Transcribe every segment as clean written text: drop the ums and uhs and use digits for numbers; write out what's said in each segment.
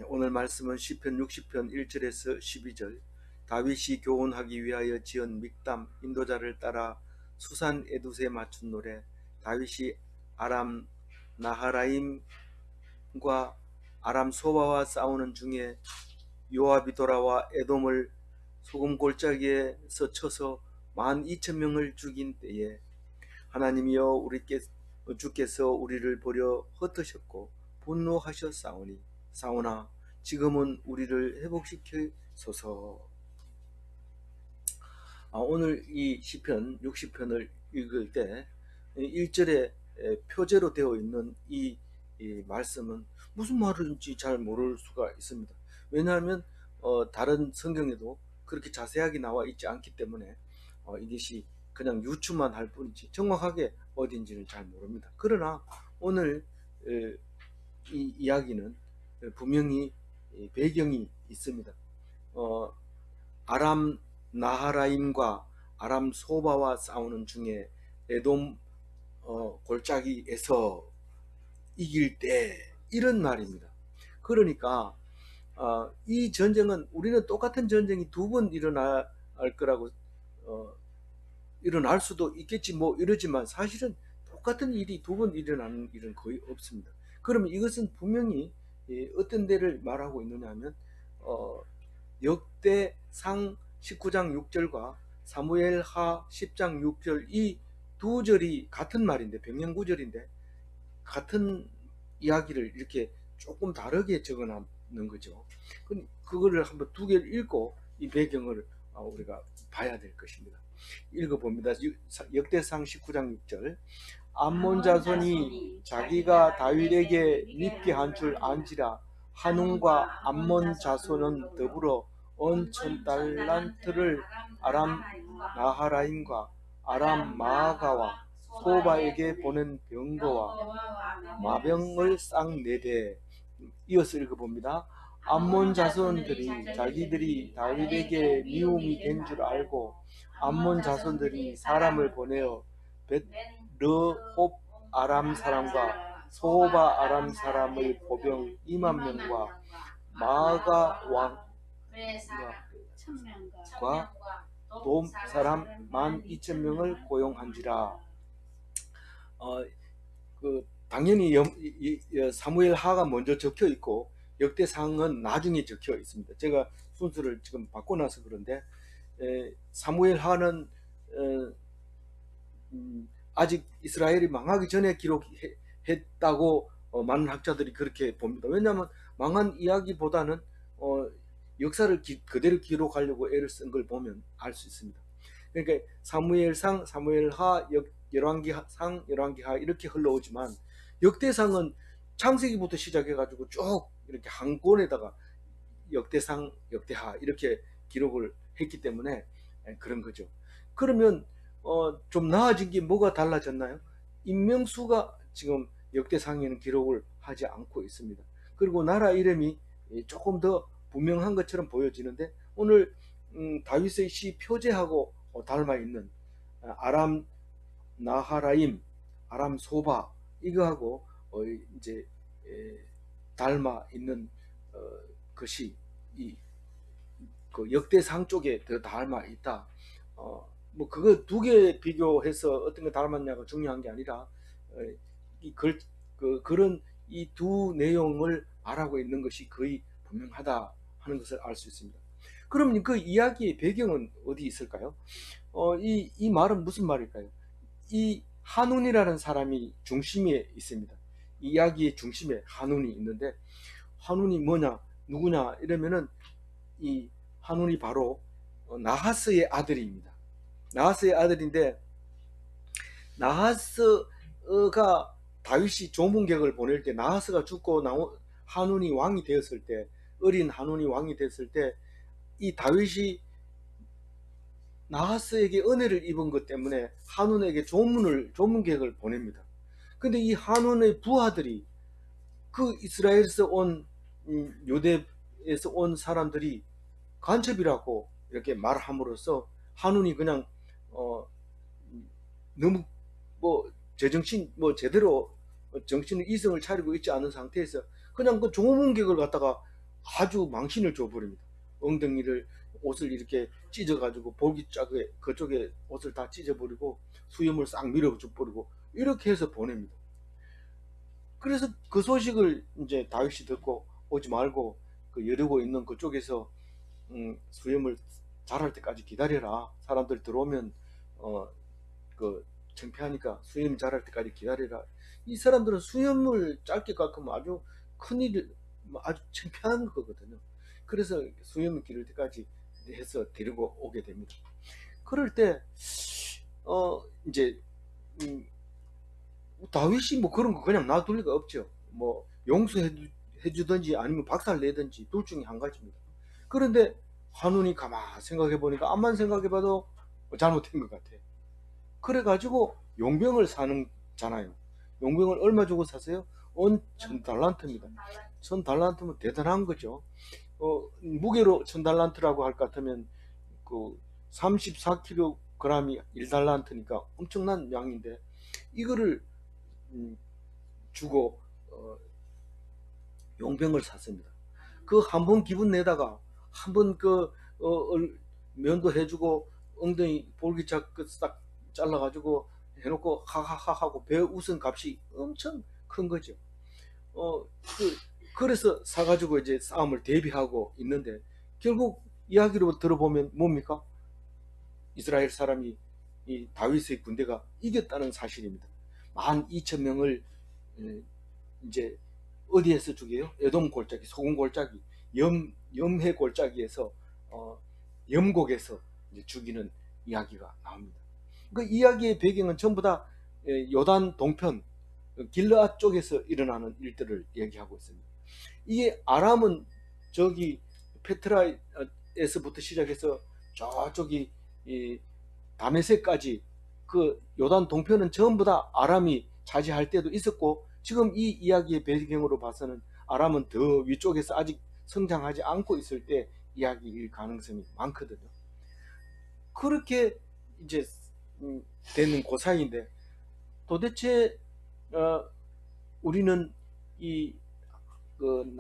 오늘 말씀은 시편 60편 1절에서 12절. 다윗이 교훈하기 위하여 지은 믹담, 인도자를 따라 수산 에두스에 맞춘 노래. 다윗이 아람 나하라임과 아람 소바와 싸우는 중에 요압이 돌아와 에돔을 소금 골짜기에서 쳐서 12,000명을 죽인 때에 하나님이여 주께서 우리를 버려 흩으셨고 분노하셨사오니 사오나 지금은 우리를 회복시키소서. 오늘 이 시편 60편을 읽을 때 1절에 표제로 되어 있는 이 말씀은 무슨 말인지 잘 모를 수가 있습니다. 왜냐하면 다른 성경에도 그렇게 자세하게 나와 있지 않기 때문에 이것이 그냥 유추만 할 뿐이지 정확하게 어딘지는 잘 모릅니다. 그러나 오늘 이 이야기는 분명히 배경이 있습니다. 아람 나하라임과 아람 소바와 싸우는 중에 에돔 골짜기에서 이길 때 이런 말입니다. 그러니까 이 전쟁은 우리는 똑같은 전쟁이 두 번 일어날 거라고 일어날 수도 있겠지 뭐 이러지만 사실은 똑같은 일이 두 번 일어나는 일은 거의 없습니다. 그러면 이것은 분명히 어떤 데를 말하고 있느냐 하면 역대상 19장 6절과 사무엘하 10장 6절 이 두 절이 같은 말인데 병행 구절인데 같은 이야기를 이렇게 조금 다르게 적어놓는 거죠. 그거를 한번 두 개를 읽고 이 배경을 우리가 봐야 될 것입니다. 읽어봅니다. 역대상 19장 6절. 암몬 자손이 자기가 다윗에게 믿게 한 줄 안지라 한운과 암몬 자손은 더불어 온 1000달란트를 아람 나하라임과 아람 마아가와 소바에게 보낸 병거와 마병을 쌍내대. 이어서 읽어봅니다. 암몬 자손들이 자기들이 다윗에게 미움이 된 줄 알고 암몬 자손들이 사람을 보내어 벳르홉 아람 사람과 소바 아람 사람의 보병 2만 명과 마아가 왕과 돔 사람 12,000명을 고용한지라. 당연히 사무엘 하가 먼저 적혀 있고 역대상은 나중에 적혀 있습니다. 제가 순서를 지금 바꿔놔서 그런데 사무엘 하는 아직 이스라엘이 망하기 전에 기록했다고 많은 학자들이 그렇게 봅니다. 왜냐하면 망한 이야기보다는 역사를 그대로 기록하려고 애를 쓴 걸 보면 알 수 있습니다. 그러니까 사무엘상, 사무엘하, 열왕기상, 열왕기하 이렇게 흘러오지만 역대상은 창세기부터 시작해가지고 쭉 이렇게 한 권에다가 역대상, 역대하 이렇게 기록을 했기 때문에 그런 거죠. 그러면 좀 나아진 게 뭐가 달라졌나요? 인명수가 지금 역대상에는 기록을 하지 않고 있습니다. 그리고 나라 이름이 조금 더 분명한 것처럼 보여지는데 오늘 다윗의 시 표제하고 닮아 있는 아람 나하라임, 아람 소바 이거하고 이제 닮아 있는 것이 그 역대상 쪽에 더 닮아 있다. 뭐 그거 두 개 비교해서 어떤 게 닮았냐가 중요한 게 아니라 그런 이 두 내용을 말하고 있는 것이 거의 분명하다 하는 것을 알 수 있습니다. 그럼 그 이야기의 배경은 어디 있을까요? 이 말은 무슨 말일까요? 이 한운이라는 사람이 중심에 있습니다. 이 이야기의 중심에 한운이 있는데 한운이 뭐냐 누구냐 이러면은 이 한운이 바로 나하스의 아들입니다. 나하스의 아들인데 나하스가 다윗이 조문객을 보낼 때 나하스가 죽고 한운이 왕이 되었을 때 어린 한운이 왕이 됐을 때 이 다윗이 나하스에게 은혜를 입은 것 때문에 한운에게 조문객을 보냅니다. 근데 이 한운의 부하들이 그 이스라엘에서 온 유대에서 온 사람들이 간첩이라고 이렇게 말함으로써 한운이 그냥 너무 제정신 제대로 정신의 이성을 차리고 있지 않은 상태에서 그냥 그 조문객을 갖다가 아주 망신을 줘버립니다. 엉덩이를 옷을 이렇게 찢어가지고 볼기짝에 그쪽에 옷을 다 찢어버리고 수염을 싹 밀어줘버리고 이렇게 해서 보냅니다. 그래서 그 소식을 이제 다윗이 듣고 오지 말고 그 여리고 있는 그쪽에서 수염을 자랄 때까지 기다려라. 사람들 들어오면 그 창피하니까 수염 자랄 때까지 기다려라. 이 사람들은 수염을 짧게 깎으면 아주 큰일, 아주 창피한 거거든요. 그래서 수염을 기를 때까지 해서 데리고 오게 됩니다. 그럴 때 이제 다윗이 뭐 그런 거 그냥 놔둘 리가 없죠. 뭐 용서해 주든지 아니면 박살 내든지 둘 중에 한 가지입니다. 그런데 한운이 가만 생각해 보니까 암만 생각해 봐도 잘못된 것 같아. 그래가지고 용병을 사는잖아요. 용병을 얼마 주고 사세요? 온 1000달란트입니다. 1000달란트면 대단한 거죠. 무게로 1000달란트라고 할 것 같으면 그 34kg이 1달란트니까 엄청난 양인데 이거를 주고 용병을 샀습니다. 그 한 번 기분 내다가 한 번 그 면도 해주고 엉덩이 볼기짝 싹 잘라가지고 해놓고 하하하 하고 배 웃은 값이 엄청 큰 거죠. 그래서 사가지고 이제 싸움을 대비하고 있는데 결국 이야기로 들어보면 뭡니까? 이스라엘 사람이 이 다윗의 군대가 이겼다는 사실입니다. 12,000명을 이제 어디에서 죽여요? 에돔 골짜기, 소금 골짜기, 염해 골짜기에서 염곡에서 이제 죽이는 이야기가 나옵니다. 그 이야기의 배경은 전부 다 요단 동편 길르앗 쪽에서 일어나는 일들을 얘기하고 있습니다. 이게 아람은 저기 페트라에서부터 시작해서 저쪽이 다메섹까지 그 요단 동편은 전부 다 아람이 차지할 때도 있었고 지금 이 이야기의 배경으로 봐서는 아람은 더 위쪽에서 아직 성장하지 않고 있을 때 이야기일 가능성이 많거든요. 그렇게 이제 되는 그 사이인데 도대체 우리는 이그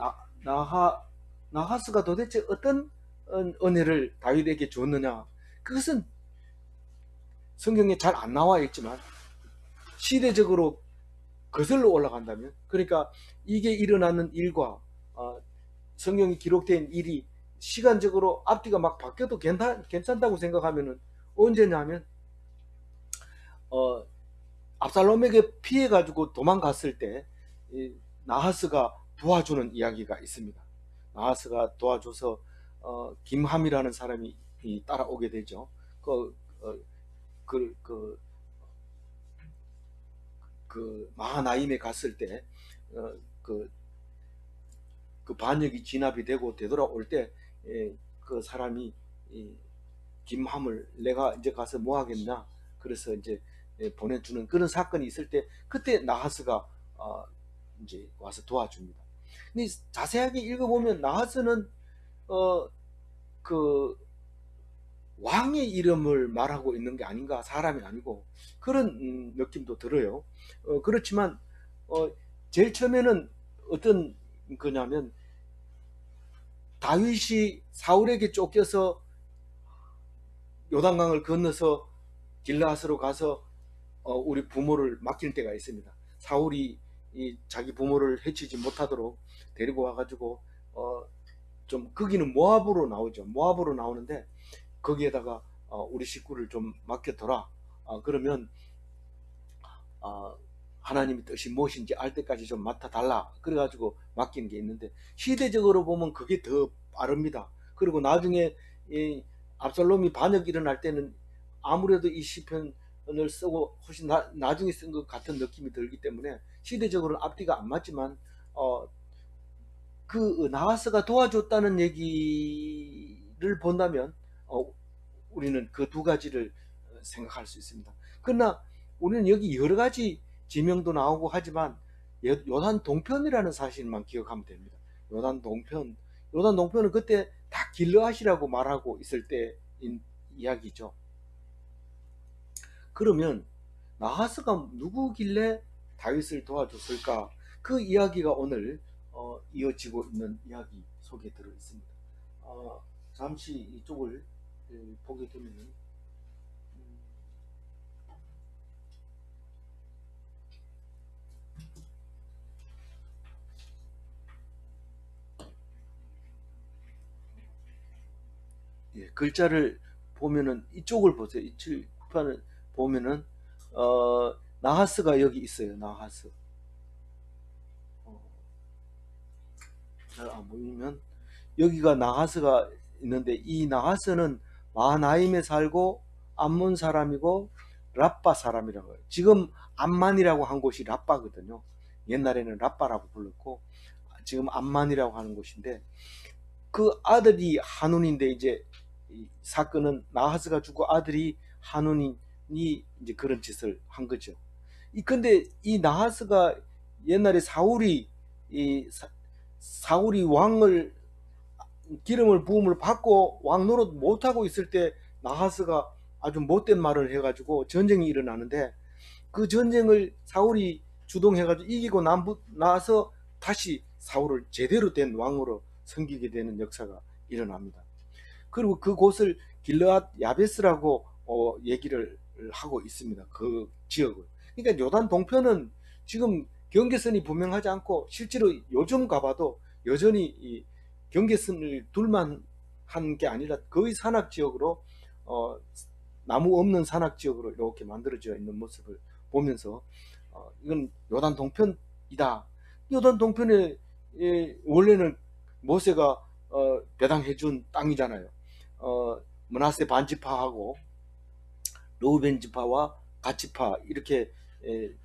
나하스가 도대체 어떤 은혜를 다윗에게 줬느냐? 그것은 성경에 잘 안 나와 있지만 시대적으로 거슬러 올라간다면, 그러니까 이게 일어나는 일과 성경이 기록된 일이 시간적으로 앞뒤가 막 바뀌어도 괜찮다고 생각하면은 언제냐면 압살롬에게 피해 가지고 도망갔을 때 나하스가 도와주는 이야기가 있습니다. 나하스가 도와줘서 김함이라는 사람이 따라오게 되죠. 그 마하나임에 갔을 때 그 반역이 진압이 되고 되돌아올 때 그 사람이 김함을 내가 이제 가서 뭐 하겠나 그래서 이제 보내주는 그런 사건이 있을 때 그때 나하스가 이제 와서 도와줍니다. 근데 자세하게 읽어보면 나하스는 그 왕의 이름을 말하고 있는 게 아닌가, 사람이 아니고 그런 느낌도 들어요. 그렇지만 제일 처음에는 어떤 거냐면 다윗이 사울에게 쫓겨서 요단강을 건너서 길르앗으로 가서 우리 부모를 맡길 때가 있습니다. 사울이 자기 부모를 해치지 못하도록 데리고 와가지고 좀 거기는 모압으로 나오죠. 모압으로 나오는데 거기에다가 우리 식구를 좀 맡겨둬라. 그러면 하나님의 뜻이 무엇인지 알 때까지 좀 맡아달라. 그래가지고 맡기는 게 있는데 시대적으로 보면 그게 더 빠릅니다. 그리고 나중에 이 압살롬이 반역이 일어날 때는 아무래도 이 시편을 쓰고 훨씬 나중에 쓴 것 같은 느낌이 들기 때문에 시대적으로는 앞뒤가 안 맞지만 그 나하스가 도와줬다는 얘기를 본다면 우리는 그 두 가지를 생각할 수 있습니다. 그러나 우리는 여기 여러 가지 지명도 나오고 하지만 요단 동편이라는 사실만 기억하면 됩니다. 요단 동편은 그때 다 길르앗이라고 말하고 있을 때인 이야기죠. 그러면 나하스가 누구길래 다윗을 도와줬을까? 그 이야기가 오늘 이어지고 있는 이야기 속에 들어 있습니다. 잠시 이쪽을 보게 되면은 음, 예, 글자를 보면은 이쪽을 보세요. 이 칠판을 보면은 나하스가 여기 있어요. 나하스. 어, 잘 안 보이면 여기가 나하스가 있는데 이 나하스는 마하나임에 살고 암몬 사람이고 라빠 사람이라고 해요. 지금 암만이라고 한 곳이 라빠거든요. 옛날에는 라빠라고 불렀고 지금 암만이라고 하는 곳인데 그 아들이 한운인데 이제 이 사건은 나하스가 죽고 아들이 한운이 이제 그런 짓을 한 거죠. 근데 이 나하스가 옛날에 사울이 왕을 기름을 부음을 받고 왕 노릇 못하고 있을 때 나하스가 아주 못된 말을 해가지고 전쟁이 일어나는데 그 전쟁을 사울이 주동해가지고 이기고 나서 다시 사울을 제대로 된 왕으로 섬기게 되는 역사가 일어납니다. 그리고 그곳을 길르앗 야베스라고 얘기를 하고 있습니다. 그 지역을. 그러니까 요단 동편은 지금 경계선이 분명하지 않고 실제로 요즘 가봐도 여전히 이 경계선을 둘만 한 게 아니라 거의 산악 지역으로 어, 나무 없는 산악 지역으로 이렇게 만들어져 있는 모습을 보면서 이건 요단 동편이다. 요단 동편에 원래는 모세가 배당해준 땅이잖아요. 므낫세 반지파하고 르우벤 지파와 갓지파 이렇게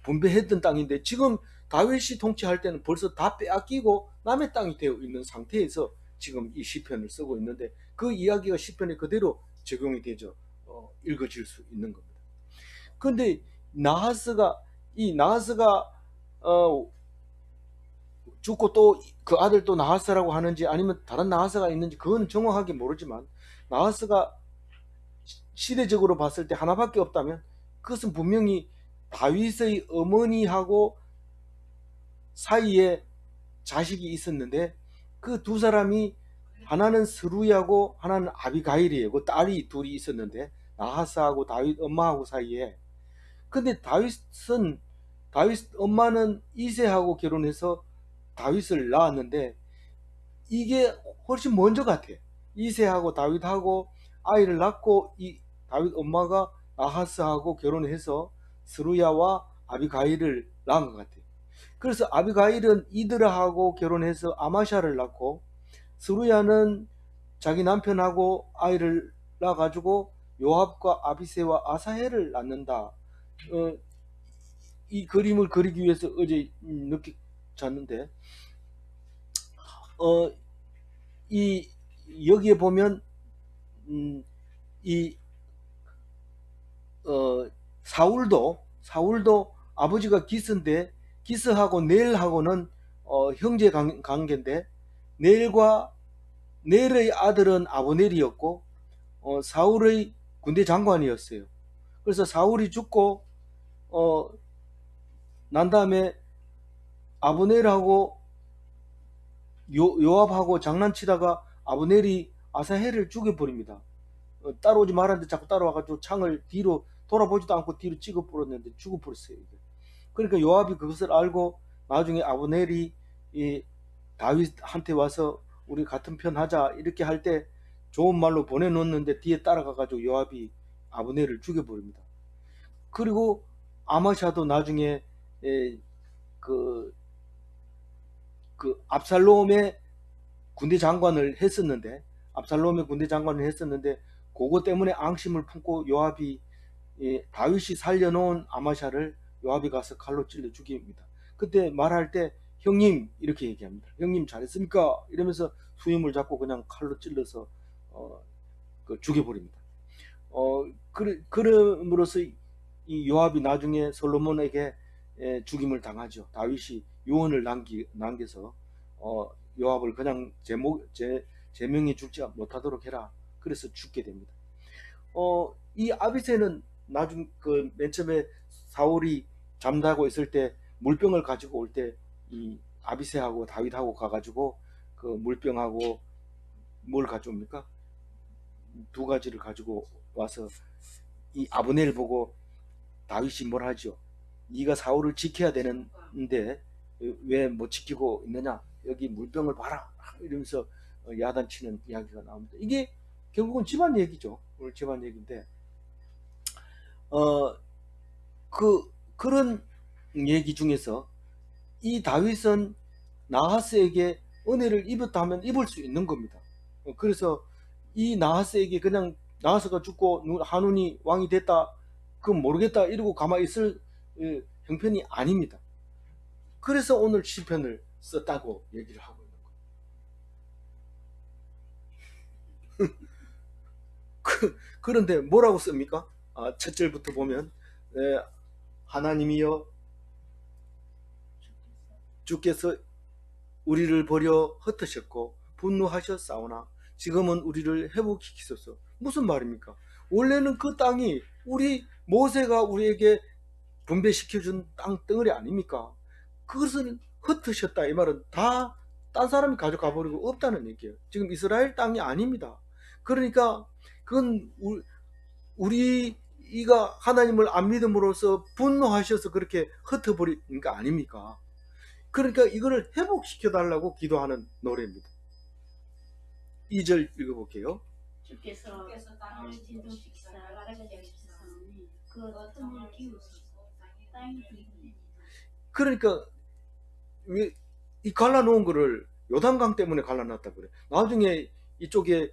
분배했던 땅인데 지금 다윗이 통치할 때는 벌써 다 빼앗기고 남의 땅이 되어 있는 상태에서 지금 이 시편을 쓰고 있는데 그 이야기가 시편에 그대로 적용이 되죠. 읽어질 수 있는 겁니다. 그런데 나하스가 어, 죽고 또 그 아들 또 나하스라고 하는지 아니면 다른 나하스가 있는지 그거는 정확하게 모르지만 나하스가 시대적으로 봤을 때 하나밖에 없다면 그것은 분명히 다윗의 어머니하고 사이에 자식이 있었는데 그 두 사람이 하나는 스루야고 하나는 아비가일이에요. 그 딸이 둘이 있었는데 나하스하고 다윗 엄마하고 사이에 근데 다윗 엄마는 이세하고 결혼해서 다윗을 낳았는데 이게 훨씬 먼저 같아. 이세하고 다윗하고 아이를 낳고 이 다윗 엄마가 나하스하고 결혼해서 스루야와 아비가일을 낳은 것 같아. 그래서 아비가일은 이드라하고 결혼해서 아마샤를 낳고 스루야는 자기 남편하고 아이를 낳아가지고 요압과 아비세와 아사헬을 낳는다. 이 그림을 그리기 위해서 어제 늦게 잤는데 어, 이 여기에 보면 이 사울도 아버지가 기스인데 기스하고 넬하고는 형제 관계인데 넬과 넬의 아들은 아브넬이었고 사울의 군대 장관이었어요. 그래서 사울이 죽고 난 다음에 아브넬하고 요압하고 장난치다가 아브넬이 아사헬을 죽여버립니다. 따라오지 말았는데 자꾸 따라와가지고 창을 뒤로 돌아보지도 않고 뒤로 찍어 버렸는데 죽어버렸어요. 그러니까 요압이 그것을 알고 나중에 아브넬이 이 다윗한테 와서 우리 같은 편 하자 이렇게 할 때 좋은 말로 보내놓는데 뒤에 따라가가지고 요압이 아브넬을 죽여버립니다. 그리고 아마샤도 나중에 그, 압살롬의 군대 장관을 했었는데 그거 때문에 앙심을 품고 요압이 다윗이 살려놓은 아마샤를 요압이 가서 칼로 찔러 죽입니다. 그때 말할 때 형님 이렇게 얘기합니다. 형님 잘했습니까? 이러면서 수임을 잡고 그냥 칼로 찔러서 죽여버립니다. 그럼으로써 이 요압이 나중에 솔로몬에게 죽임을 당하죠. 다윗이 유언을 남겨서 요압을 그냥 제명해 죽지 못하도록 해라. 그래서 죽게 됩니다. 이 아비새는 나중 맨 처음에 사울이 잠자고 있을 때 물병을 가지고 올 때 이 아비새하고 다윗하고 가가지고 그 물병하고 뭘 가져옵니까? 두 가지를 가지고 와서 이 아브넬 보고 다윗이 뭘 하죠? 네가 사울을 지켜야 되는데 왜 못 지키고 있느냐? 여기 물병을 봐라 이러면서 야단치는 이야기가 나옵니다. 이게 결국은 집안 얘기죠. 오늘 집안 얘기인데 어, 그런 얘기 중에서 이 다윗은 나하스에게 은혜를 입었다 하면 입을 수 있는 겁니다. 그래서 이 나하스에게 그냥 나하스가 죽고 한운이 왕이 됐다 그건 모르겠다 이러고 가만히 있을 형편이 아닙니다. 그래서 오늘 시편을 썼다고 얘기를 하고 있는 거예요. 그런데 뭐라고 씁니까? 첫 절부터 보면 하나님이여 주께서 우리를 버려 흩으셨고 분노하셨사오나 지금은 우리를 회복시키소서. 무슨 말입니까? 원래는 그 땅이 우리 모세가 우리에게 분배시켜준 땅 덩어리 아닙니까? 그것을 흩으셨다 이 말은 다 딴 사람이 가져가 버리고 없다는 얘기예요. 지금 이스라엘 땅이 아닙니다. 그러니까 그건 우리가 하나님을 안 믿음으로써 분노하셔서 그렇게 흩어버린 거 아닙니까? 그러니까 이거를 회복시켜 달라고 기도하는 노래입니다. 2절 읽어볼게요. 주께서 땅을 진동시키사 가라지게 하셨사오니 그 틈을 기우소서. 땅이 비우니 그러니까 왜 이 갈라놓은 거를 요단강 때문에 갈라놨다 그래. 나중에 이쪽에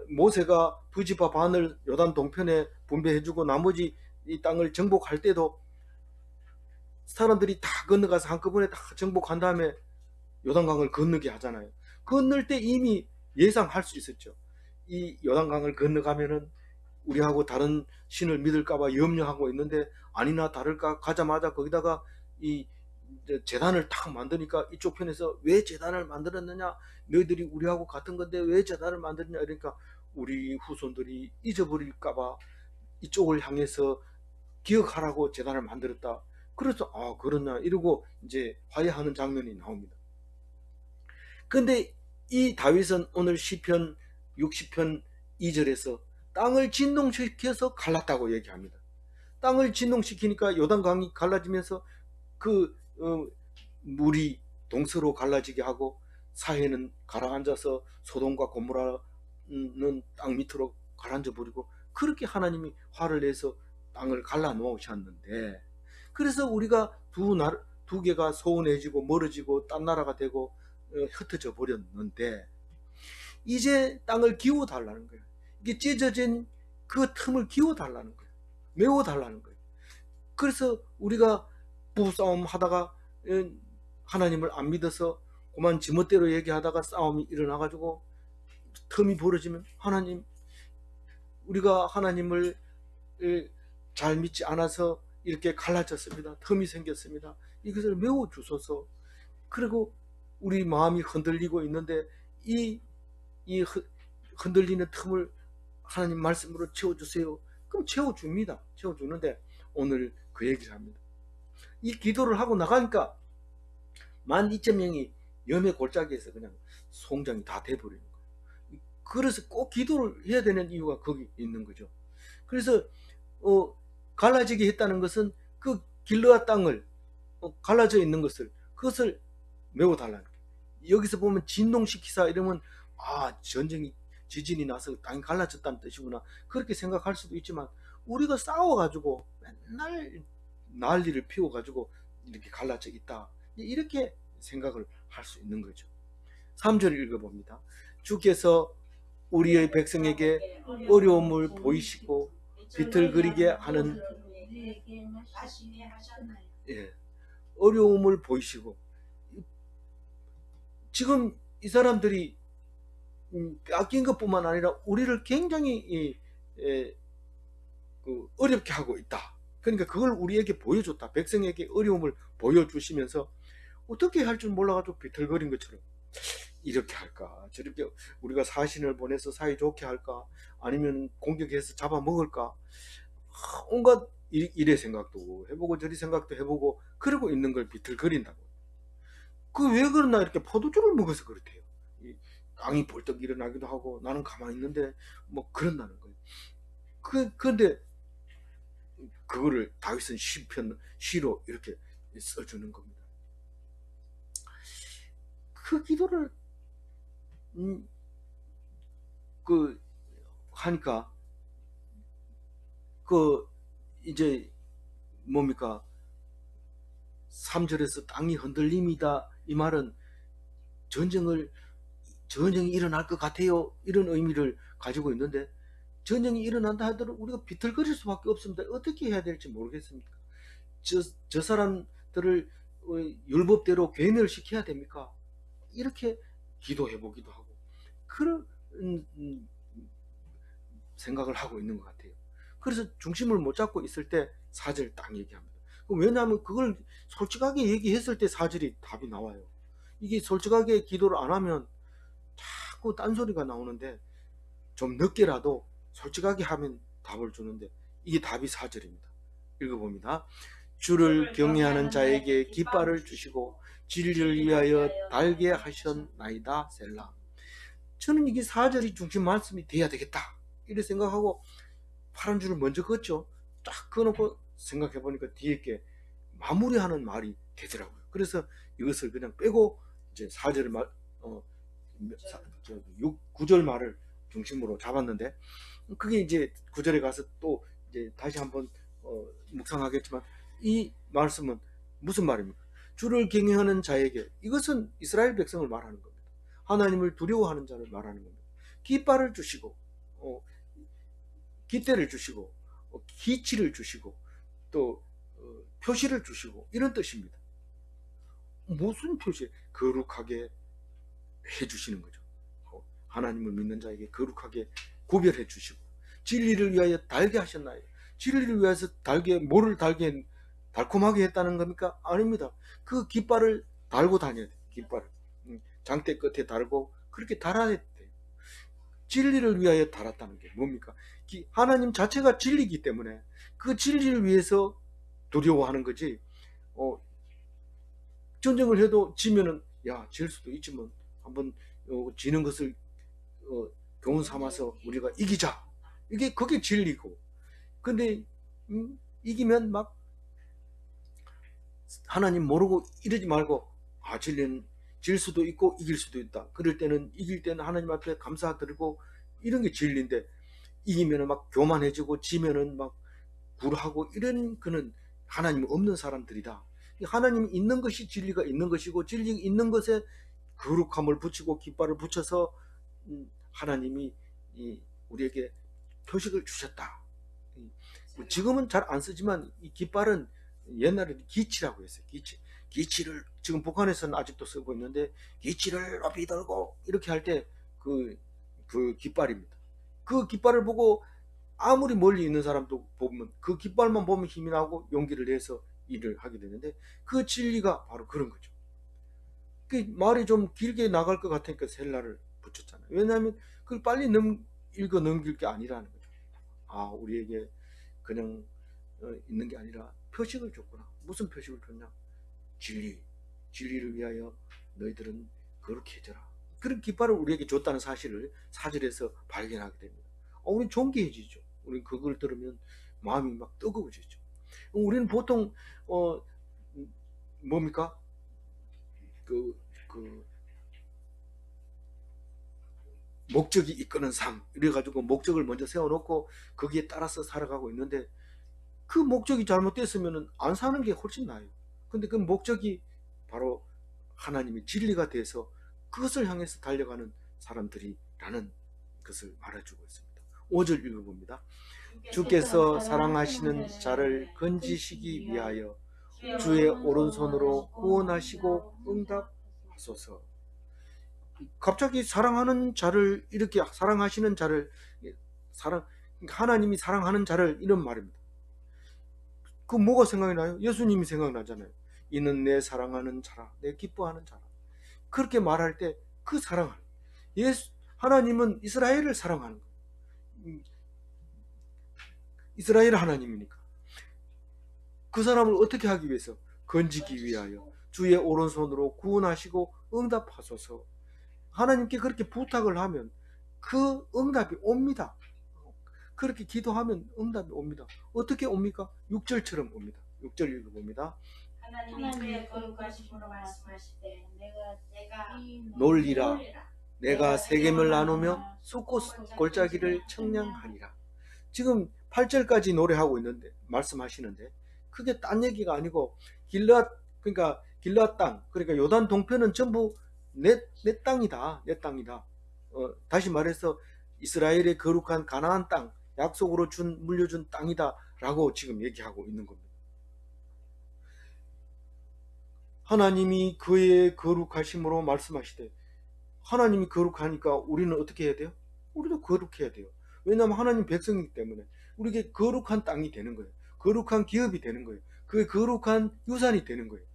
모세가 두 지파 반을 요단 동편에 분배해주고 나머지 이 땅을 정복할 때도 사람들이 다 건너가서 한꺼번에 다 정복한 다음에 요단강을 건너게 하잖아요. 건널 때 이미 예상할 수 있었죠. 이 요단강을 건너가면은 우리하고 다른 신을 믿을까봐 염려하고 있는데 아니나 다를까 가자마자 거기다가 이 재단을 탁 만드니까 이쪽 편에서 왜 재단을 만들었느냐, 너희들이 우리하고 같은 건데 왜 재단을 만들었냐, 그러니까 우리 후손들이 잊어버릴까봐 이쪽을 향해서 기억하라고 재단을 만들었다. 그래서 그러냐 이러고 이제 화해하는 장면이 나옵니다. 근데 이 다윗은 오늘 시편 60편 2절에서 땅을 진동시켜서 갈랐다고 얘기합니다. 땅을 진동시키니까 요단강이 갈라지면서 그 물이 동서로 갈라지게 하고 사해는 가라앉아서 소돔과 고모라는 땅 밑으로 가라앉아 버리고 그렇게 하나님이 화를 내서 땅을 갈라 놓으셨는데 그래서 우리가 두 개가 소원해지고 멀어지고 딴 나라가 되고 흩어져 버렸는데 이제 땅을 기워 달라는 거예요. 이게 찢어진 그 틈을 기워 달라는 거예요. 메워 달라는 거예요. 그래서 우리가 부부싸움 하다가 하나님을 안 믿어서 그만 지멋대로 얘기하다가 싸움이 일어나가지고 틈이 벌어지면 하나님 우리가 하나님을 잘 믿지 않아서 이렇게 갈라졌습니다. 틈이 생겼습니다. 이것을 메워 주소서. 그리고 우리 마음이 흔들리고 있는데 이 흔들리는 틈을 하나님 말씀으로 채워주세요. 그럼 채워줍니다. 채워주는데 오늘 그 얘기를 합니다. 이 기도를 하고 나가니까 12,000명이 염의 골짜기에서 그냥 송장이 다 돼버리는 거예요. 그래서 꼭 기도를 해야 되는 이유가 거기 있는 거죠. 그래서 갈라지게 했다는 것은 그 길르앗 땅을 갈라져 있는 것을 그것을 메워달라는 거예요. 여기서 보면 진동시키사 이러면 전쟁이 지진이 나서 땅이 갈라졌다는 뜻이구나 그렇게 생각할 수도 있지만 우리가 싸워가지고 맨날 난리를 피워가지고 이렇게 갈라져 있다 이렇게 생각을 할 수 있는 거죠. 3절 읽어봅니다. 주께서 우리의 백성에게 어려움을 보이시고 비틀거리게 하는 어려움을 보이시고 지금 이 사람들이 뺏긴 것뿐만 아니라 우리를 굉장히 어렵게 하고 있다. 그러니까 그걸 우리에게 보여줬다. 백성에게 어려움을 보여주시면서 어떻게 할 줄 몰라가지고 비틀거린 것처럼 이렇게 할까 저렇게 우리가 사신을 보내서 사이좋게 할까 아니면 공격해서 잡아먹을까 온갖 이래 생각도 해보고 저리 생각도 해보고 그러고 있는 걸 비틀거린다고. 그 왜 그러나 이렇게 포도주를 먹어서 그렇대요. 이 땅이 벌떡 일어나기도 하고 나는 가만히 있는데 뭐 그런다는 거예요. 그런데 그거를 다윗은 시로 이렇게 써주는 겁니다. 그 기도를 그 하니까 그 이제 뭡니까 3절에서 땅이 흔들림이다 이 말은 전쟁이 일어날 것 같아요 이런 의미를 가지고 있는데 전쟁이 일어난다 하더라도 우리가 비틀거릴 수밖에 없습니다. 어떻게 해야 될지 모르겠습니까? 저 사람들을 율법대로 괴멸시켜야 됩니까? 이렇게 기도해 보기도 하고 그런 생각을 하고 있는 것 같아요. 그래서 중심을 못 잡고 있을 때 4절 딱 얘기합니다. 왜냐하면 그걸 솔직하게 얘기했을 때 4절이 답이 나와요. 이게 솔직하게 기도를 안 하면 자꾸 딴소리가 나오는데 좀 늦게라도 솔직하게 하면 답을 주는데 이게 답이 4절입니다. 읽어봅니다. 주를 경외하는 자에게 깃발을 주시고 진리를 위하여 달게 하셨나이다 셀라. 저는 이게 4절이 중심 말씀이 돼야 되겠다 이렇게 생각하고 파란 줄을 먼저 긋죠. 딱 그어놓고 생각해 보니까 뒤에 게 마무리하는 말이 되더라고요. 그래서 이것을 그냥 빼고 이제 4절 말 9절 말을 중심으로 잡았는데 그게 이제 9절에 가서 또 이제 다시 한번 묵상하겠지만 이 말씀은 무슨 말입니까? 주를 경외하는 자에게 이것은 이스라엘 백성을 말하는 겁니다. 하나님을 두려워하는 자를 말하는 겁니다. 깃발을 주시고 깃대를 주시고 기치를 주시고 또 표시를 주시고 이런 뜻입니다. 무슨 표시? 거룩하게 해주시는 거죠. 하나님을 믿는 자에게 거룩하게 구별해 주시고 진리를 위하여 달게 하셨나요? 진리를 위해서 뭐를 달게 달콤하게 했다는 겁니까? 아닙니다. 그 깃발을 달고 다녀야 돼. 깃발을 장대 끝에 달고 그렇게 달아야 돼. 진리를 위하여 달았다는 게 뭡니까? 하나님 자체가 진리이기 때문에 그 진리를 위해서 두려워하는 거지. 전쟁을 해도 지면은 질 수도 있지만 한번 지는 것을 교훈 삼아서 우리가 이기자. 그게 진리고. 근데 이기면 막 하나님 모르고 이러지 말고 진리는 질 수도 있고 이길 수도 있다. 그럴 때는 이길 때는 하나님 앞에 감사드리고 이런 게 진리인데 이기면은 막 교만해지고 지면은 막 굴하고 이런 그는 하나님 없는 사람들이다. 하나님 있는 것이 진리가 있는 것이고 진리 있는 것에 거룩함을 붙이고 깃발을 붙여서 하나님이 우리에게 표식을 주셨다. 지금은 잘 안 쓰지만 이 깃발은 옛날에는 기치라고 했어요. 기치를 지금 북한에서는 아직도 쓰고 있는데 기치를 높이 들고 이렇게 할 때 그 깃발입니다. 그 깃발을 보고 아무리 멀리 있는 사람도 보면 그 깃발만 보면 힘이 나고 용기를 내서 일을 하게 되는데 그 진리가 바로 그런 거죠. 그 말이 좀 길게 나갈 것 같으니까 셀라를 붙였잖아요. 왜냐하면 그걸 빨리 읽어 넘길 게 아니라는 거죠. 우리에게 그냥 있는 게 아니라 표식을 줬구나. 무슨 표식을 줬냐? 진리를 위하여 너희들은 그렇게 해줘라. 그런 깃발을 우리에게 줬다는 사실을 4절에서 발견하게 됩니다. 우리 존귀해지죠. 우리 그걸 들으면 마음이 막 뜨거워지죠. 우리는 보통 뭡니까? 목적이 이끄는 삶 이래가지고 목적을 먼저 세워놓고 거기에 따라서 살아가고 있는데 그 목적이 잘못됐으면 안 사는 게 훨씬 나아요. 근데 그 목적이 바로 하나님의 진리가 돼서 그것을 향해서 달려가는 사람들이라는 것을 말해주고 있습니다. 5절 읽어봅니다. 주께서 사랑하시는 자를 건지시기 위하여 주의 오른손으로 구원하시고 응답하소서. 갑자기 사랑하는 자를 이렇게 사랑하시는 자를 하나님이 사랑하는 자를 이런 말입니다. 그 뭐가 생각이 나요? 예수님이 생각나잖아요. 이는 내 사랑하는 자라, 내 기뻐하는 자라. 그렇게 말할 때 그 사랑하는 하나님은 이스라엘을 사랑하는 거예요. 이스라엘 하나님이니까 그 사람을 어떻게 하기 위해서? 건지기 위하여 주의 오른손으로 구원하시고 응답하소서. 하나님께 그렇게 부탁을 하면 그 응답이 옵니다. 그렇게 기도하면 응답이 옵니다. 어떻게 옵니까? 6절처럼 옵니다. 6절 읽어봅니다. 하나님의 거룩하심으로 말씀하실 때 내가 놀리라. 내가 세겜을 나누며 숫꽃 골짜기를 청량하리라. 지금 8절까지 노래하고 있는데 말씀하시는데 그게 딴 얘기가 아니고 그러니까 길앗 땅, 그러니까 요단 동편은 전부 내 땅이다. 내 땅이다. 다시 말해서 이스라엘의 거룩한 가나안 땅, 약속으로 물려준 땅이다라고 지금 얘기하고 있는 겁니다. 하나님이 그의 거룩하심으로 말씀하시되, 하나님이 거룩하니까 우리는 어떻게 해야 돼요? 우리도 거룩해야 돼요. 왜냐하면 하나님 백성이기 때문에 우리에게 거룩한 땅이 되는 거예요. 거룩한 기업이 되는 거예요. 그게 거룩한 유산이 되는 거예요.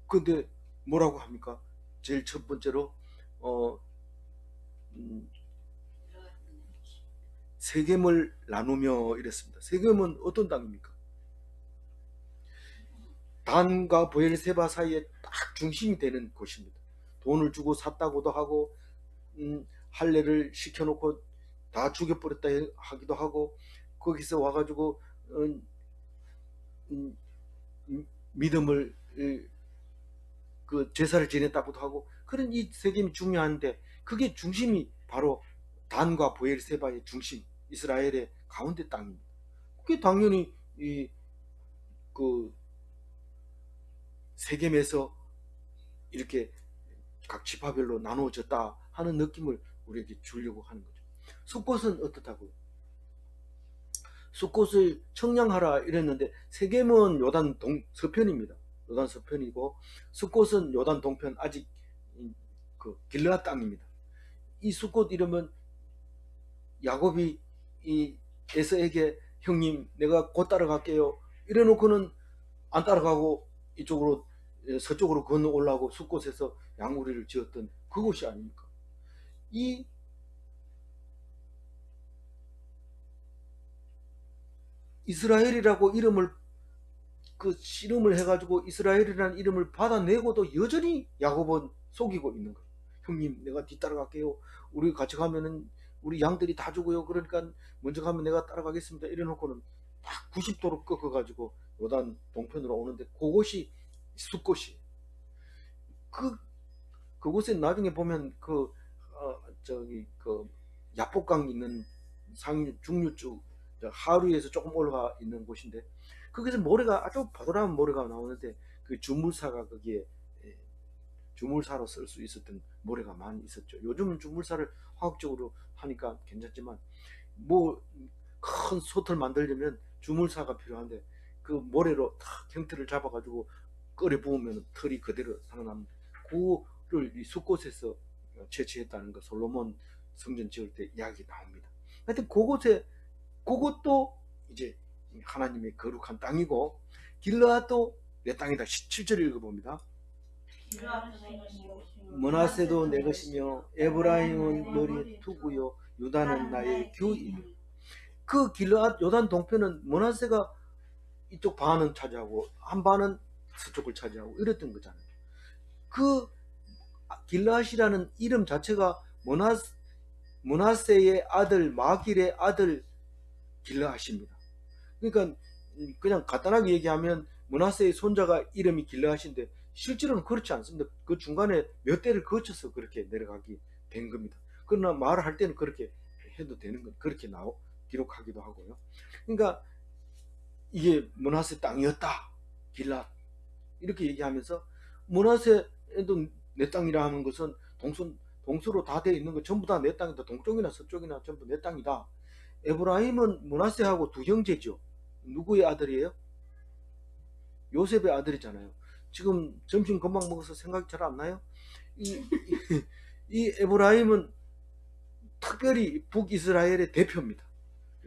근데 뭐라고 합니까? 제일 첫 번째로 세겜을 나누며 이랬습니다. 세겜은 어떤 땅입니까? 단과 브엘세바 사이에 딱 중심이 되는 곳입니다. 돈을 주고 샀다고도 하고 할례를 시켜놓고 다 죽여버렸다 하기도 하고, 거기서 와가지고 믿음을 그 제사를 지냈다고도 하고, 그런 이 세겜이 중요한데 그게 중심이 바로 단과 브엘세바의 중심, 이스라엘의 가운데 땅입니다. 그게 당연히 그 세겜에서 이렇게 각 지파별로 나누어졌다 하는 느낌을 우리에게 주려고 하는 거죠. 숫꽃은 어떻다고요? 숫꽃을 청량하라 이랬는데 세겜은 요단 서편입니다. 요단 서편이고 숫꽃은 요단 동편, 아직 그 길르앗 땅입니다. 이 숫꽃 이러면 야곱이 이 에서에게 형님 내가 곧 따라갈게요 이래 놓고는 안 따라가고 이쪽으로 서쪽으로 건너 올라오고 숫곳에서 양우리를 지었던 그곳이 아닙니까? 이 이스라엘이라고 이름을 씨름을 해가지고 이스라엘이라는 이름을 받아내고도 여전히 야곱은 속이고 있는 거예요. 형님 내가 뒤따라갈게요. 우리 같이 가면은 우리 양들이 다 죽어요. 그러니까 먼저 가면 내가 따라가겠습니다. 이래 놓고는 딱 90도로 꺾어가지고 요단 동편으로 오는데 그곳이 숫곳이 그곳에 나중에 보면 그 야복강 있는 중류쪽 하루에서 조금 올라가 있는 곳인데 거기서 모래가 아주 바도라운 모래가 나오는데 그 주물사가 거기에 주물사로 쓸 수 있었던 모래가 많이 있었죠. 요즘은 주물사를 화학적으로 하니까 괜찮지만 뭐 큰 솥을 만들려면 주물사가 필요한데 그 모래로 탁 형태를 잡아가지고 끓여 부으면 털이 그대로 살아납니다. 그를 이 숲곳에서 채취했다는 거 솔로몬 성전 지을 때 이야기 나옵니다. 하여튼 그것도 이제 하나님의 거룩한 땅이고 길르앗도 내 땅이다. 17절 읽어봅니다. 므낫세도 내 것이며 에브라임은 너의 투구요 유다는 나의 규이며. 그 길르앗 요단 동편은 므낫세가 이쪽 반은 차지하고 한 반은 서쪽을 차지하고 이랬던 거잖아요. 그 길르앗이라는 이름 자체가 므낫세의 아들 마길의 아들 길르앗입니다. 그러니까 그냥 간단하게 얘기하면 므낫세의 손자가 이름이 길르앗인데 실제로는 그렇지 않습니다. 그 중간에 몇 대를 거쳐서 그렇게 내려가게 된 겁니다. 그러나 말을 할 때는 그렇게 해도 되는 건 그렇게 기록하기도 하고요. 그러니까 이게 므낫세 땅이었다. 길앗 이렇게 얘기하면서 므낫세도 내 땅이라 하는 것은 동서로 다 되어 있는 거 전부 다 내 땅이다. 동쪽이나 서쪽이나 전부 내 땅이다. 에브라임은 므낫세하고 두 형제죠. 누구의 아들이에요? 요셉의 아들이잖아요. 지금 점심 금방 먹어서 생각이 잘 안 나요? 이 에브라임은 특별히 북이스라엘의 대표입니다.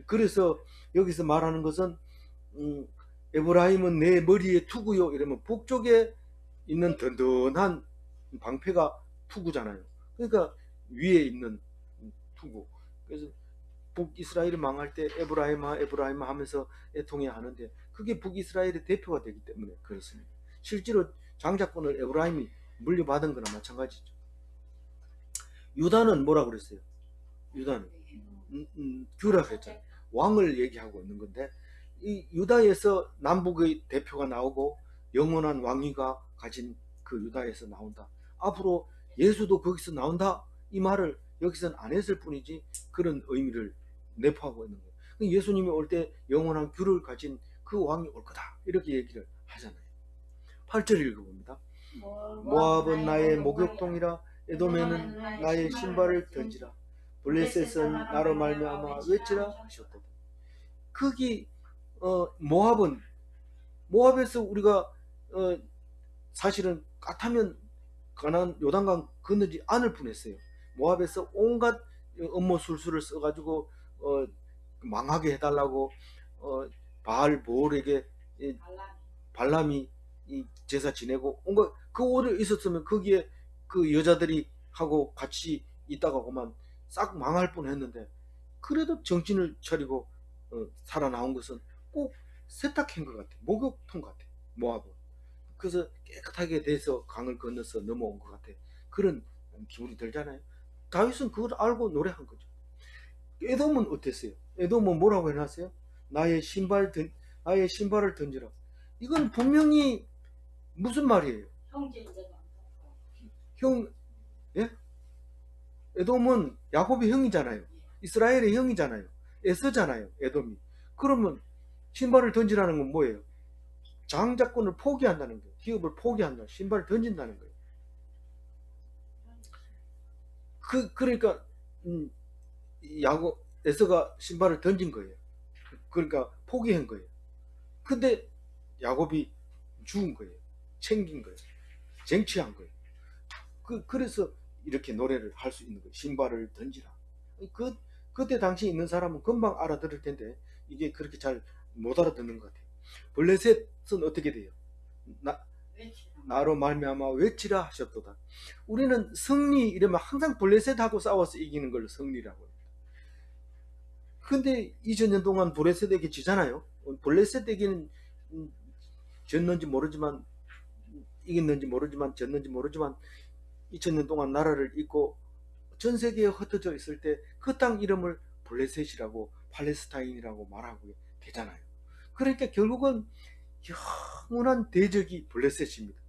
그래서 여기서 말하는 것은 에브라임은 내 머리에 투구요 이러면 북쪽에 있는 든든한 방패가 투구잖아요. 그러니까 위에 있는 투구. 그래서 북이스라엘이 망할 때 에브라임아 에브라임아 하면서 애통해 하는데 그게 북이스라엘의 대표가 되기 때문에 그렇습니다. 실제로 장자권을 에브라임이 물려받은 거나 마찬가지죠. 유다는 뭐라고 그랬어요? 유다는 규라고 했잖아요. 왕을 얘기하고 있는 건데 이 유다에서 남북의 대표가 나오고 영원한 왕위가 가진 그 유다에서 나온다. 앞으로 예수도 거기서 나온다. 이 말을 여기서는 안 했을 뿐이지 그런 의미를 내포하고 있는 거예요. 예수님이 올 때 영원한 규를 가진 그 왕이 올 거다. 이렇게 얘기를 하잖아요. 8절 읽어봅니다. 모압은 나의 목욕통이라 에돔에는 나의 신발을 던지라. 블레셋은 나로 말미암아 외치라 하셨거든. 거기 모압에서 우리가 사실은 까타면 가나안 요단강 건너지 않을 뻔했어요. 모압에서 온갖 음모 술수를 써가지고 망하게 해달라고 바알 보올에게 발람이 제사 지내고 온갖 그 오래 있었으면 거기에 그 여자들이 하고 같이 있다가 그만 싹 망할 뻔했는데 그래도 정신을 차리고 살아나온 것은 꼭 세탁한 것 같아. 목욕통 같아. 모압은. 그래서 깨끗하게 돼서 강을 건너서 넘어온 것 같아. 그런 기분이 들잖아요. 다윗은 그걸 알고 노래한 거죠. 에돔은 어땠어요? 에돔은 뭐라고 해놨어요? 나의 신발을 던지라. 이건 분명히 무슨 말이에요? 형, 예? 에돔은 야곱의 형이잖아요. 이스라엘의 형이잖아요. 에서잖아요. 에돔이. 그러면 신발을 던지라는 건 뭐예요? 장자권을 포기한다는 거예요. 기업을 포기한다. 신발을 던진다는 거예요. 그러니까 에서가 신발을 던진 거예요. 그러니까 포기한 거예요. 근데 야곱이 죽은 거예요. 챙긴 거예요. 쟁취한 거예요. 그래서 이렇게 노래를 할 수 있는 거예요. 신발을 던지라. 그때 당시 있는 사람은 금방 알아들을 텐데 이게 그렇게 잘 못 알아듣는 것 같아요. 블레셋은 어떻게 돼요? 나로 말미암아 외치라 하셨도다. 우리는 승리 이러면 항상 블레셋하고 싸워서 이기는 걸 승리라고 합니다. 근데 2000년 동안 블레셋에게 지잖아요. 블레셋에게는 졌는지 모르지만 이겼는지 모르지만 졌는지 모르지만 2000년 동안 나라를 잇고 전 세계에 흩어져 있을 때 그 땅 이름을 블레셋이라고 팔레스타인이라고 말하고 되잖아요. 그러니까 결국은 영원한 대적이 블레셋입니다.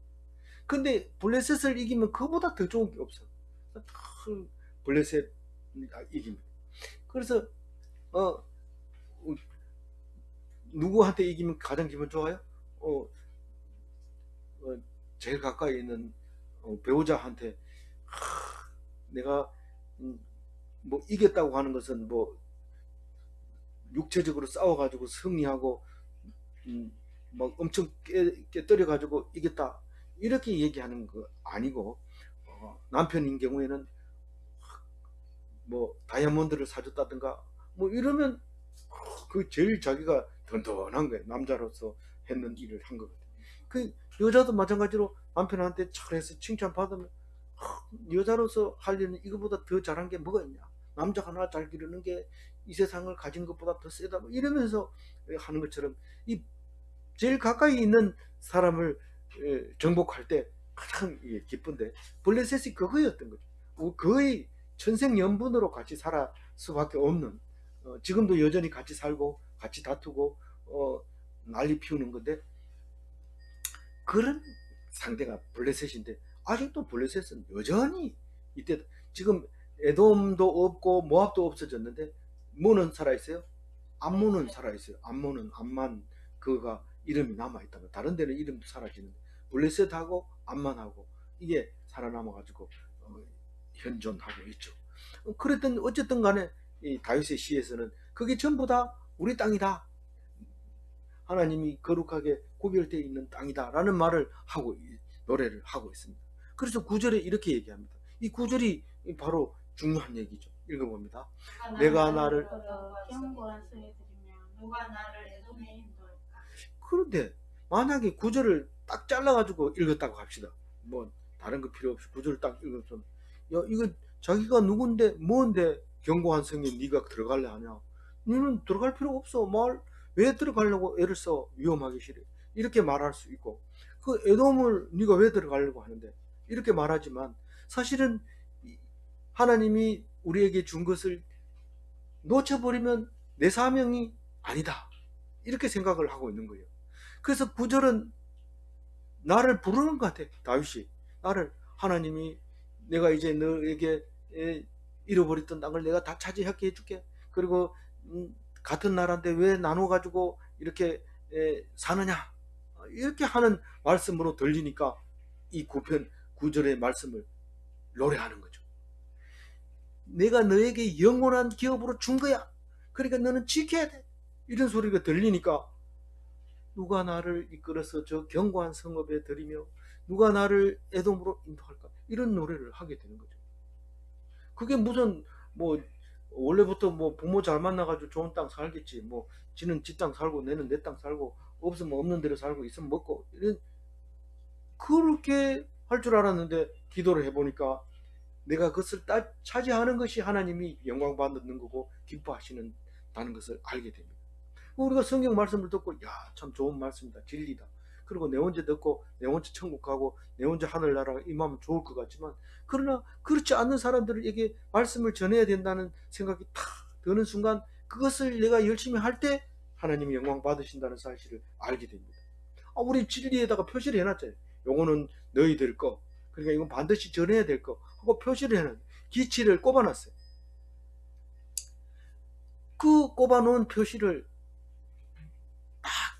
근데 블레셋을 이기면 그보다 더 좋은 게 없어. 블레셋 이깁니다. 그래서 누구한테 이기면 가장 기분 좋아요? 제일 가까이 있는 배우자한테 내가 뭐 이겼다고 하는 것은 뭐 육체적으로 싸워가지고 승리하고 막 엄청 깨뜨려가지고 이겼다 이렇게 얘기하는 거 아니고 남편인 경우에는 뭐 다이아몬드를 사줬다든가 뭐 이러면 그 제일 자기가 든든한 거예요. 남자로서 했는 일을 한 것 같아요. 그 여자도 마찬가지로 남편한테 잘해서 칭찬받으면 여자로서 할 일은 이거보다 더 잘한 게 뭐가 있냐. 남자가 나 잘 기르는 게 이 세상을 가진 것보다 더 세다. 뭐 이러면서 하는 것처럼 이 제일 가까이 있는 사람을 정복할 때 가장 기쁜데 블레셋이 그거였던 거죠. 거의 천생연분으로 같이 살 수밖에 없는 지금도 여전히 같이 살고 같이 다투고 난리 피우는 건데 그런 상대가 블레셋인데 아직도 블레셋은 여전히 이때 지금 에돔도 없고 모압도 없어졌는데 뭐는 살아있어요? 암몬은 살아있어요. 암만 그가 이름이 남아있다고. 다른 데는 이름도 사라지는데 블레셋하고 암만하고 이게 살아남아가지고 현존하고 있죠. 그랬던 어쨌든 간에 이 다윗의 시에서는 그게 전부 다 우리 땅이다. 하나님이 거룩하게 구별되어 있는 땅이다 라는 말을 하고 노래를 하고 있습니다. 그래서 9절에 이렇게 얘기합니다. 이 9절이 바로 중요한 얘기죠. 읽어봅니다. 내가 나를 누가 나를 에돔에 인도할까? 그런데 만약에 9절을 딱 잘라가지고 읽었다고 합시다. 뭐 다른 거 필요 없이 구절을 딱 읽어서 야 이거 자기가 누군데 뭔데 견고한 성에 네가 들어갈래 하냐? 너는 들어갈 필요 없어. 말 왜 들어가려고 애를 써? 위험하기 싫어. 이렇게 말할 수 있고 그 에돔을 네가 왜 들어가려고 하는데 이렇게 말하지만 사실은 하나님이 우리에게 준 것을 놓쳐버리면 내 사명이 아니다. 이렇게 생각을 하고 있는 거예요. 그래서 구절은 나를 부르는 것 같아. 다윗이 나를 하나님이 내가 이제 너에게 잃어버렸던 땅을 내가 다 차지하게 해줄게. 그리고 같은 나라인데 왜 나눠 가지고 이렇게 사느냐 이렇게 하는 말씀으로 들리니까 이 9편 9절의 말씀을 노래하는 거죠. 내가 너에게 영원한 기업으로 준 거야. 그러니까 너는 지켜야 돼. 이런 소리가 들리니까 누가 나를 이끌어서 저 견고한 성읍에 들이며 누가 나를 에돔으로 인도할까? 이런 노래를 하게 되는 거죠. 그게 무슨 뭐 원래부터 뭐 부모 잘 만나가지고 좋은 땅 살겠지. 뭐 지는 지 땅 살고 내는 내 땅 살고 없으면 없는 대로 살고 있으면 먹고 이런 그렇게 할 줄 알았는데 기도를 해보니까 내가 그것을 차지하는 것이 하나님이 영광 받는 거고 기뻐하시는 다는 것을 알게 됩니다. 우리가 성경 말씀을 듣고 야 참 좋은 말씀이다 진리다 그리고 내 혼자 듣고 내 혼자 천국 가고 내 혼자 하늘나라가 임하면 좋을 것 같지만 그러나 그렇지 않는 사람들에게 말씀을 전해야 된다는 생각이 탁 드는 순간 그것을 내가 열심히 할 때 하나님이 영광 받으신다는 사실을 알게 됩니다. 우리 진리에다가 표시를 해놨잖아요. 요거는 너희들 거 그러니까 이건 반드시 전해야 될 거 하고 표시를 해놨어요. 기치를 꼽아놨어요. 그 꼽아놓은 표시를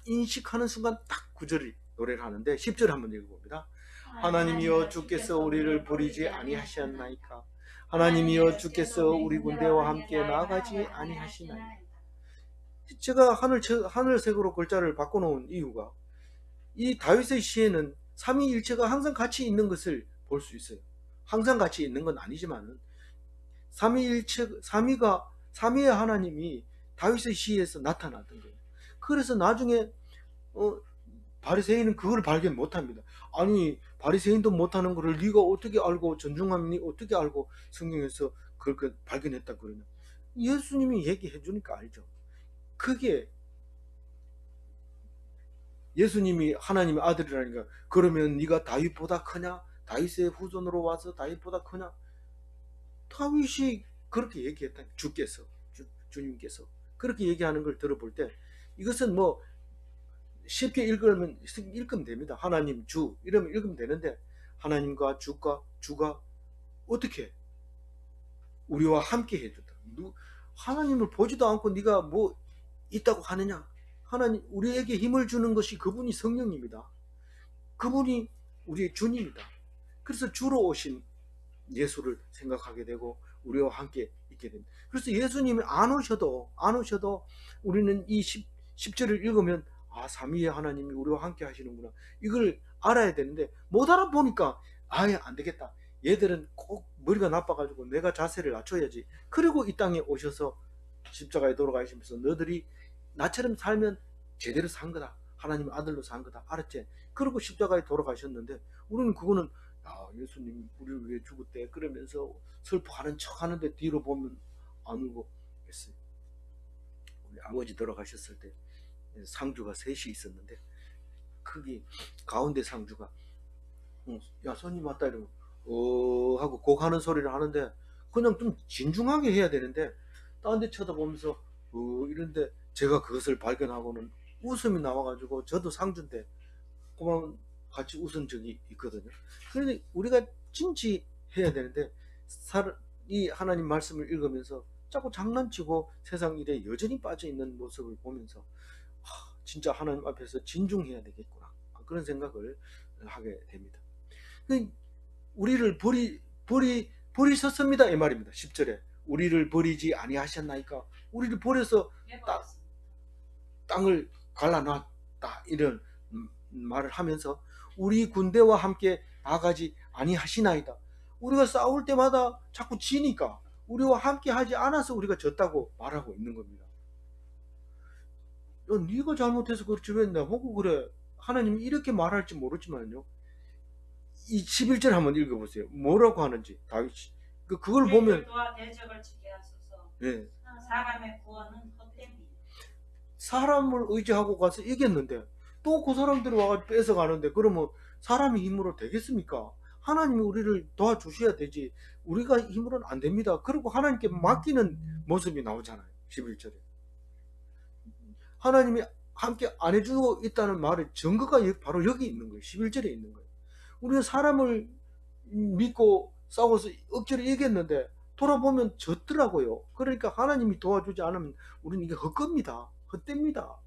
인식하는 순간 딱 9절이 노래를 하는데 10절 한번 읽어봅니다. 하나님이여 주께서 우리를 버리지 아니하시었나이까. 하나님이여 주께서 우리 군대와 함께 나아가지 아니하시나이까. 제가 하늘색으로 글자를 바꿔놓은 이유가 이 다윗의 시에는 삼위일체가 항상 같이 있는 것을 볼 수 있어요. 항상 같이 있는 건 아니지만 삼위의 하나님이 다윗의 시에서 나타났던 거예요. 그래서 나중에 바리새인은 그걸 발견 못합니다. 아니 바리새인도 못하는 거를 네가 어떻게 알고 전중함이 어떻게 알고 성경에서 그걸 발견했다 그러냐. 예수님이 얘기해 주니까 알죠. 그게 예수님이 하나님의 아들이라니까 그러면 네가 다윗보다 크냐? 다윗의 후손으로 와서 다윗보다 크냐? 다윗이 그렇게 얘기했다. 주님께서 그렇게 얘기하는 걸 들어볼 때 이것은 뭐 쉽게 읽으면 됩니다. 하나님 주 이러면 읽으면 되는데 하나님과 주가 어떻게 우리와 함께 해줬다. 하나님을 보지도 않고 네가 뭐 있다고 하느냐? 하나님 우리에게 힘을 주는 것이 그분이 성령입니다. 그분이 우리의 주님이다. 그래서 주로 오신 예수를 생각하게 되고 우리와 함께 있게 됩니다. 그래서 예수님이 안 오셔도 우리는 이 10절을 읽으면 삼위의 하나님이 우리와 함께 하시는구나. 이걸 알아야 되는데 못 알아보니까 아예 안 되겠다. 얘들은 꼭 머리가 나빠가지고 내가 자세를 낮춰야지. 그리고 이 땅에 오셔서 십자가에 돌아가시면서 너들이 나처럼 살면 제대로 산 거다. 하나님 아들로 산 거다. 알았지? 그리고 십자가에 돌아가셨는데 우리는 그거는 예수님 우리를 위해 죽었대 그러면서 슬퍼하는 척 하는데 뒤로 보면 안 울고 했어요. 우리 아버지 돌아가셨을 때 상주가 셋이 있었는데 거기 가운데 상주가 야 손님 왔다 이러면 하고 곡하는 소리를 하는데 그냥 좀 진중하게 해야 되는데 딴 데 쳐다보면서 이런데 제가 그것을 발견하고는 웃음이 나와가지고 저도 상주인데 그만 같이 웃은 적이 있거든요. 그런데 우리가 진지해야 되는데 이 하나님 말씀을 읽으면서 자꾸 장난치고 세상 일에 여전히 빠져있는 모습을 보면서 진짜 하나님 앞에서 진중해야 되겠구나 그런 생각을 하게 됩니다. 우리를 버리셨습니다 이 말입니다. 10절에 우리를 버리지 아니하셨나이까. 우리를 버려서 땅을 갈라놨다 이런 말을 하면서 우리 군대와 함께 나가지 아니하시나이다. 우리가 싸울 때마다 자꾸 지니까 우리와 함께 하지 않아서 우리가 졌다고 말하고 있는 겁니다. 네가 잘못해서 그렇지 왜 나보고 그래. 하나님이 이렇게 말할지 모르지만요. 이 11절 한번 읽어보세요. 뭐라고 하는지 다윗이 그걸 보면 대적과 대적을 지게 하소서. 예, 사람의 구원은 헛됨이에요. 사람을 의지하고 가서 이겼는데 또 그 사람들이 와가지고 뺏어가는데 그러면 사람의 힘으로 되겠습니까? 하나님이 우리를 도와주셔야 되지 우리가 힘으로는 안 됩니다. 그리고 하나님께 맡기는 모습이 나오잖아요. 11절에 하나님이 함께 안 해주고 있다는 말의 증거가 바로 여기 있는 거예요. 11절에 있는 거예요. 우리는 사람을 믿고 싸워서 억지로 이겼는데 돌아보면 졌더라고요. 그러니까 하나님이 도와주지 않으면 우리는 이게 헛겁니다. 헛됩니다.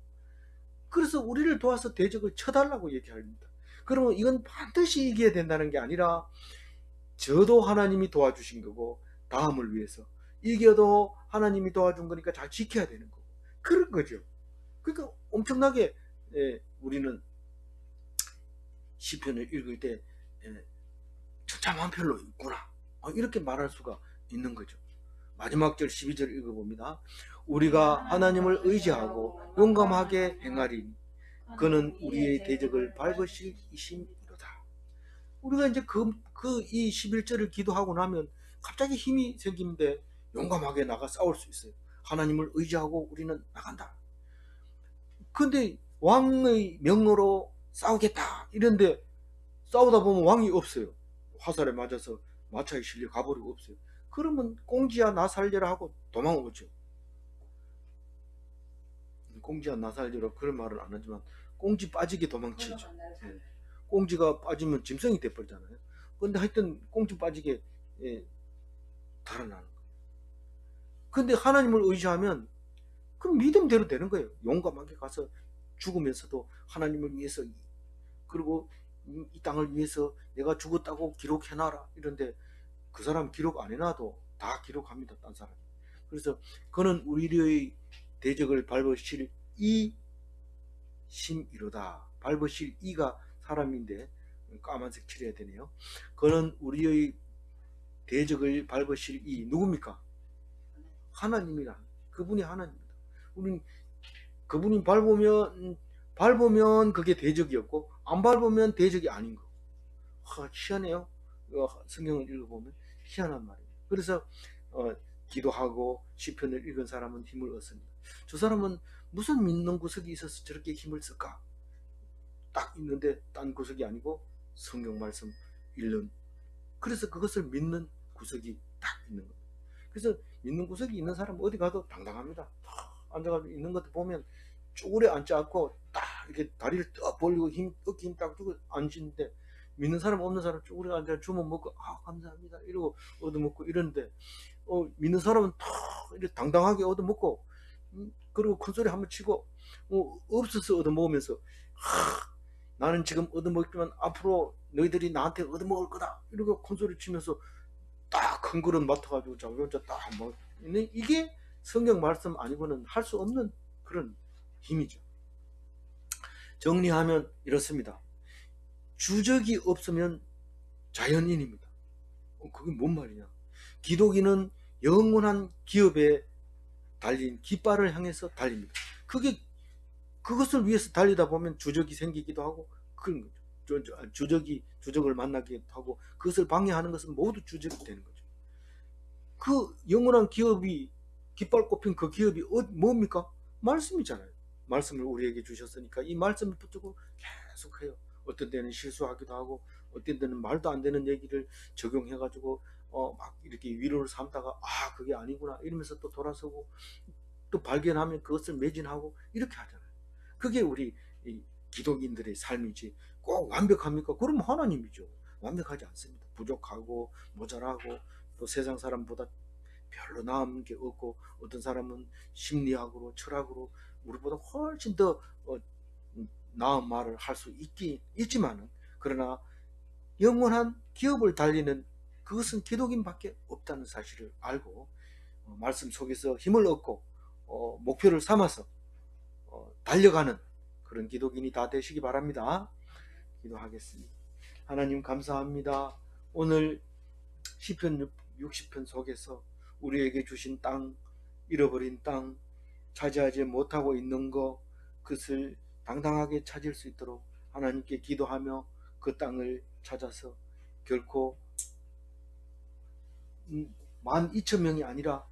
그래서 우리를 도와서 대적을 쳐달라고 얘기합니다. 그러면 이건 반드시 이겨야 된다는 게 아니라 저도 하나님이 도와주신 거고 다음을 위해서 이겨도 하나님이 도와준 거니까 잘 지켜야 되는 거고 그런 거죠. 그러니까 엄청나게 우리는 시편을 읽을 때 천차만별로 있구나 이렇게 말할 수가 있는 거죠. 마지막 절 12절 읽어봅니다. 우리가 하나님을 의지하고 용감하게 행하리니 그는 우리의 대적을 밟으실 이심이로다. 우리가 이제 이 11절을 기도하고 나면 갑자기 힘이 생기는데 용감하게 나가 싸울 수 있어요. 하나님을 의지하고 우리는 나간다. 근데 왕의 명으로 싸우겠다 이런데 싸우다 보면 왕이 없어요. 화살에 맞아서 마차에 실려 가버리고 없어요. 그러면 꽁지야 나 살려라 하고 도망오죠. 꽁지야 나 살려라 그런 말은 안 하지만 꽁지 빠지게 도망치죠. 예. 꽁지가 빠지면 짐승이 돼버리잖아요. 근데 하여튼 꽁지 빠지게 달아나는 거예요. 근데 하나님을 의지하면 그럼 믿음대로 되는 거예요. 용감하게 가서 죽으면서도 하나님을 위해서 그리고 이 땅을 위해서 내가 죽었다고 기록해놔라 이런데 그 사람 기록 안 해놔도 다 기록합니다. 딴 사람이. 그래서 그는 우리의 대적을 밟으실 이심이로다. 밟으실 이가 사람인데 까만색 칠해야 되네요. 그는 우리의 대적을 밟으실 이 누굽니까? 하나님이라. 그분이 하나님입니다. 우린 그분이 밟으면 그게 대적이었고 안 밟으면 대적이 아닌 거. 희한해요. 성경을 읽어보면 희한한 말이에요. 그래서 기도하고 시편을 읽은 사람은 힘을 얻습니다. 저 사람은 무슨 믿는 구석이 있어서 저렇게 힘을 쓸까? 딱 있는데 딴 구석이 아니고 성경 말씀 읽는 그래서 그것을 믿는 구석이 딱 있는 겁니다. 그래서 믿는 구석이 있는 사람은 어디 가도 당당합니다. 앉아가지고 있는 것도 보면 쪼그려 앉지 않고 딱 이렇게 다리를 떡 벌리고 어깨 힘 딱 주고 앉는데 믿는 사람 없는 사람 쪼그려 앉아 주문 먹고 감사합니다 이러고 얻어먹고 이러는데 믿는 사람은 탁 이렇게 당당하게 얻어먹고 그리고 큰소리 한번 치고 없어서 얻어먹으면서 나는 지금 얻어먹지만 앞으로 너희들이 나한테 얻어먹을 거다 이러고 큰소리 치면서 딱 큰 그릇 맡아가지고 자기 혼자 딱 먹는 이게 성경 말씀 아니고는 할 수 없는 그런 힘이죠. 정리하면 이렇습니다. 주적이 없으면 자연인입니다. 그게 뭔 말이냐? 기독인은 영원한 기업에 달린 깃발을 향해서 달립니다. 그것을 위해서 달리다 보면 주적이 생기기도 하고 그런 거죠. 주적을 만나기도 하고 그것을 방해하는 것은 모두 주적이 되는 거죠. 그 영원한 기업이 깃발 꼽힌 그 기업이 뭡니까? 말씀이잖아요. 말씀을 우리에게 주셨으니까 이 말씀을 붙들고 계속 해요. 어떤 때는 실수하기도 하고 어떤 때는 말도 안 되는 얘기를 적용해가지고 막 이렇게 위로를 삼다가 그게 아니구나 이러면서 또 돌아서고 또 발견하면 그것을 매진하고 이렇게 하잖아요. 그게 우리 기독인들의 삶이지 꼭 완벽합니까? 그러면 하나님이죠. 완벽하지 않습니다. 부족하고 모자라고 또 세상 사람보다 별로 나은 게 없고 어떤 사람은 심리학으로 철학으로 우리보다 훨씬 더 나은 말을 할 수 있지만은 그러나 영원한 기업을 달리는 그것은 기독인밖에 없다는 사실을 알고 말씀 속에서 힘을 얻고 목표를 삼아서 달려가는 그런 기독인이 다 되시기 바랍니다. 기도하겠습니다. 하나님 감사합니다. 오늘 시편 60편 속에서 우리에게 주신 땅, 잃어버린 땅, 차지하지 못하고 있는 것 그것을 당당하게 찾을 수 있도록 하나님께 기도하며 그 땅을 찾아서 결코 12,000명이 아니라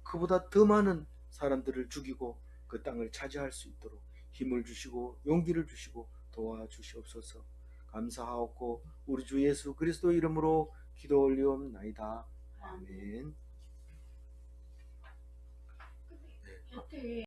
그보다 더 많은 사람들을 죽이고 그 땅을 차지할 수 있도록 힘을 주시고 용기를 주시고 도와주시옵소서. 감사하옵고 우리 주 예수 그리스도 이름으로 기도 올리옵나이다. 아멘.